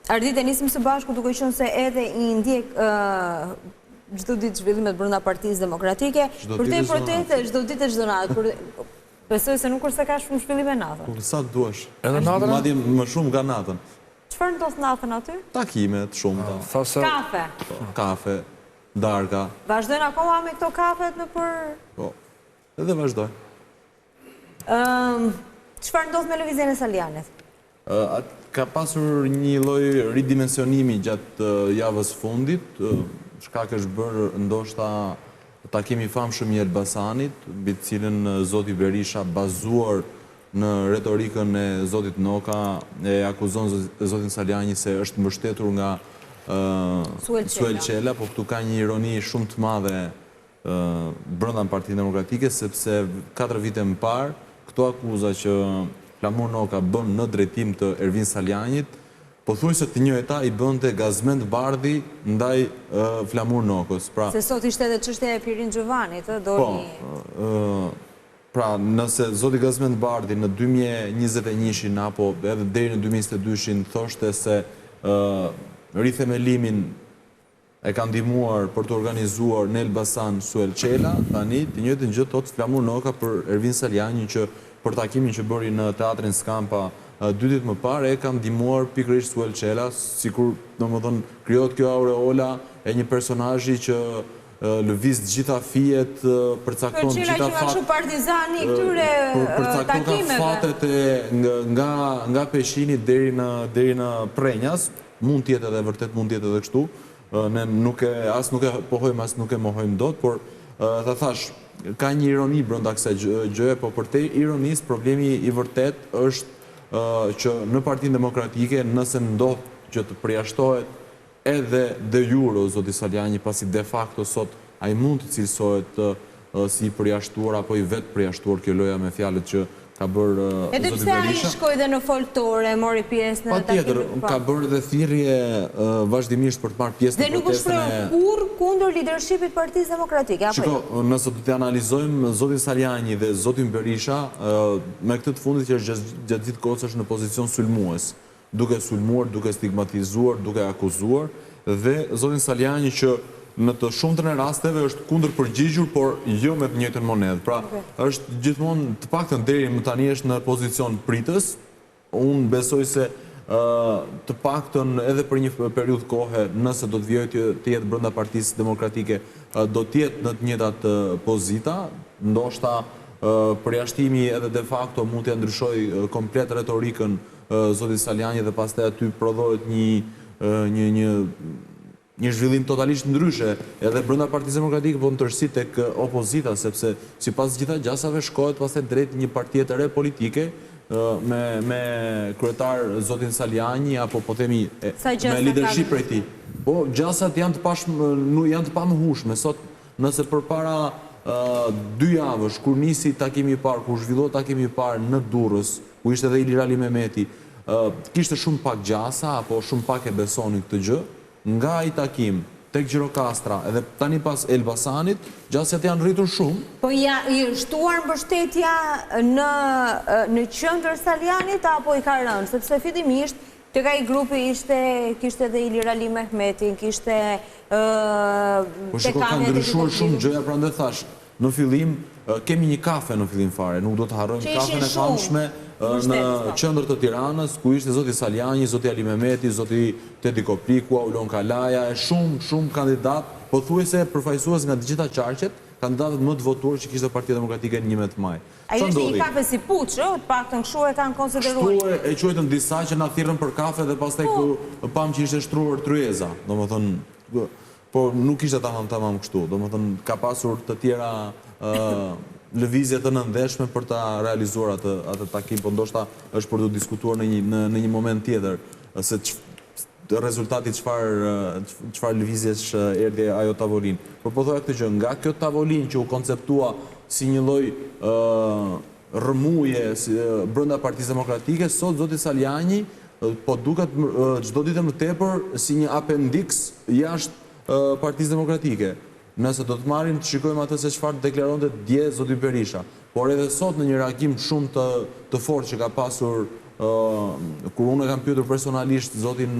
Ardit, e nisim së bashku duke qenë se edhe i ndjek çdo ditë zhvillimet brenda Partisë Demokratike. Për te proteste, çdo ditë e çdo natë. Besoj se nuk është se ka shumë zhvillime natën. Sa duash. Edhe natën? Madje më shumë nga natën. Çfarë ndodh natën aty? Takimet shumëta. Kafe. Kafe, darka. Vazhdojnë akoma me këto kafet në për... Po, edhe vazhdoj. Çfarë ndodh me lëvizjen e Salianit? Ka pasur një lloj ridimensionimi gjatë javës fundit, shkak është bërë ndoshta takimi i famshëm i Elbasanit, mbi të cilën zoti Berisha, bazuar në retorikën e zotit Noka, e akuzon zotin Saliani se është mbështetur nga Suel Qela, po këtu ka një ironi shumë të madhe brenda Partisë Demokratike, sepse 4 vite më parë, këto akuza që Flamur Noka bën në drejtim të Ervin Salianit, pothuajse të njëjta i bënte Gazmend Bardhi ndaj Flamur Nokës. Se sot ishte edhe çështja e Pirin Xhovanit, Po, pra nëse zoti Gazmend Bardhi në 2021-shin apo edhe deri në 2022-shin thoshte se rithemelimin e ka ndihmuar për të organizuar në Elbasan Suel Qela, tani të njëjtën gjë thot Flamur Noka për Ervin Salianin që për takimin që bëri në teatrin Skampa 2 ditë më parë, e ka ndihmuar pikërisht Suel Qela, sikur domethënë krijohet kjo aureola e një personazhi që lëviz gjitha fijet, përcakton gjitha fatet. Që nga shumë partizani këtyre takimeve. Fatet nga Peshini deri në Prenjas, mund tjetë edhe vërtet, mund tjetë edhe kështu. Ne as nuk e pohojmë, as nuk e mohojmë dot, por ta thash, ka një ironi brenda kësaj gjëje, po për te ironisë problemi i vërtet është që në Partinë Demokratike nëse ndodh që të përjashtohet edhe de jure zoti Saliani, pasi de facto sot ai mund të cilësohet si i përjashtuar apo i vetë përjashtuar, kjo loja me fjalët që ka bërë zoti Berisha. Edhe pse ai shkoi dhe në foltore, mori pjesë në patjetër, ka bërë dhe thirrje vazhdimisht për të marrë pjesë në protestën dhe nuk është kurrë kundër lidershipit Partisë Demokratike, apo jo? Shiko, nëse do të analizojmë zotin Saliani dhe zotin Berisha, me këtë të fundit që është gjatë gjithë kohës është në pozicion sulmues, duke sulmuar, duke stigmatizuar, duke akuzuar, dhe zotin Saliani që në të shumtën e rasteve është kundër përgjigjur, por jo me të njëjtën monedhë. Pra, është gjithmonë të paktën deri më tani është në pozicion pritës. Unë besoj se të paktën edhe për një periudhë kohe, nëse do të vijojë të jetë brenda Partisë Demokratike, do të jetë në të njëjtat pozita, ndoshta përjashtimi edhe de facto mund të ndryshojë komplet retorikën zotit Saliani dhe pastaj aty prodhohet një zhvillim totalisht ndryshe edhe brenda Partisë Demokratike, po në tërësi tek opozita, sepse sipas gjitha gjasave shkohet pastaj drejt një partie të re politike me kryetar zotin Saliani apo po themi me lidership prej tij. Po gjasat janë të pamohueshme. Sot nëse përpara 2 javësh kur nisi takimi i parë, kur zhvillohet takimi i parë në Durrës, ku ishte edhe Ilir Ali Mehmeti, kishte shumë pak gjasa apo shumë pak e besonin këtë gjë. Nga i takim tek Gjirokastra edhe tani pas Elbasanit, gjasjat janë rritur shumë. Po i shtuar mbështetja në qendër Salianit apo i ka rënë? Sepse fillimisht tek ai grupi kishte edhe Ilir Ali Mehmeti, kishte po shiko, ka ndryshuar shumë gjëja, prandaj thash, në fillim kemi një kafe në fillim fare, nuk do të harrojmë kafen e famshme në qendër të Tiranës, ku ishte zoti Saliani, zoti Ali Mehmeti, zoti Tedi Kopliku, Aulon Kalaja, e shumë kandidat, pothuajse përfaqësues nga të gjitha qarqet, kandidatët më të votuar që kishte Partia Demokratike në 11 maj. Ai është një kafe si puç, të paktën kështu e kanë konsideruar. Kështu e quajtën disa që na thirrën për kafe dhe pastaj pam që ishte shtruar tryeza, domethënë, po nuk ishte tamam kështu, domethënë ka pasur të tjera lëvizje të nëndeshme për ta realizuar atë takim, po ndoshta është për të diskutuar në një moment tjetër se rezultati çfarë lëvizjesh erdhi ajo tavolinë. Por po thoya këtë gjë, nga kjo tavolinë që u konceptua si një lloj rrëmuje brenda Partisë Demokratike, sot zoti Saliani po duket çdo ditë më tepër si një apendiks jashtë Partisë Demokratike. Nëse do të marrim të shikojmë atë se çfarë deklaronte dje zoti Berisha, por edhe sot në një reagim shumë të fortë që ka pasur kur unë e kam pyetur personalisht zotin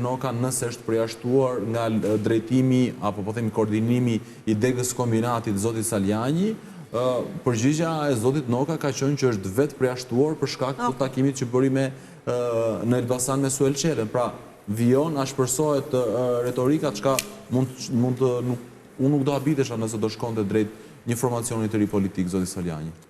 Noka nëse është përjashtuar nga drejtimi apo po themi koordinimi i degës kombinatit zotit Saljani, përgjigja e zotit Noka ka qenë që është vetë përjashtuar për shkak të takimit që bëri në Elbasan me Suel Çelën. Pra, vijon, ashpërsohet retorika, çka unë nuk do habitesha nëse do shkonte drejt një formacioni të ri politik, zoti Saljani.